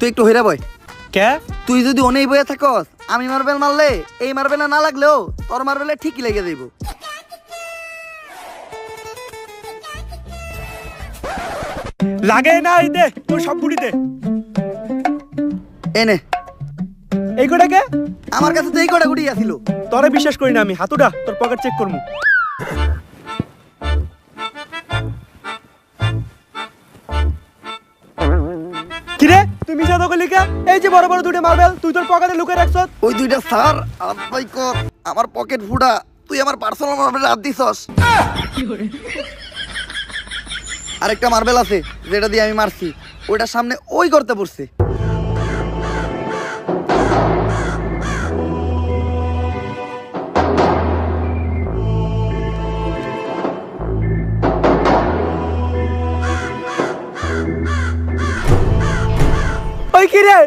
তুই একটু হইরা বয়। কে? তুই যদি অনেক বয়ে থাকস, আমি মার্বেল মারলে এই মার্বেলে না লাগলেও তোর মার্বেলে ঠিকই লেগে যাইব। লাগে না এই দে তোর সব বুড়ি দে। এনে এই কোটা কে? আমার কাছে তো এই কটা গুটি আছিল। তোরে বিশ্বাস করি না আমি। হাতুড়া তোর পকেট চেক করমু। কিরে তুই মিছা তো কইলি কে? এই যে বড় বড় দুটো মার্বেল তুই তোর পকেটে লুকিয়ে রাখছ। ওই দুইটা স্যার আর ভাই কর আমার পকেট ফুটা, তুই আমার পার্সোনাল মার্বেলে হাত দিছস। আরেকটা মার্বেল আছে যেটা দিয়ে আমি মারছি, ওইটার সামনে ওই করতে পড়ছে। ওই কিরে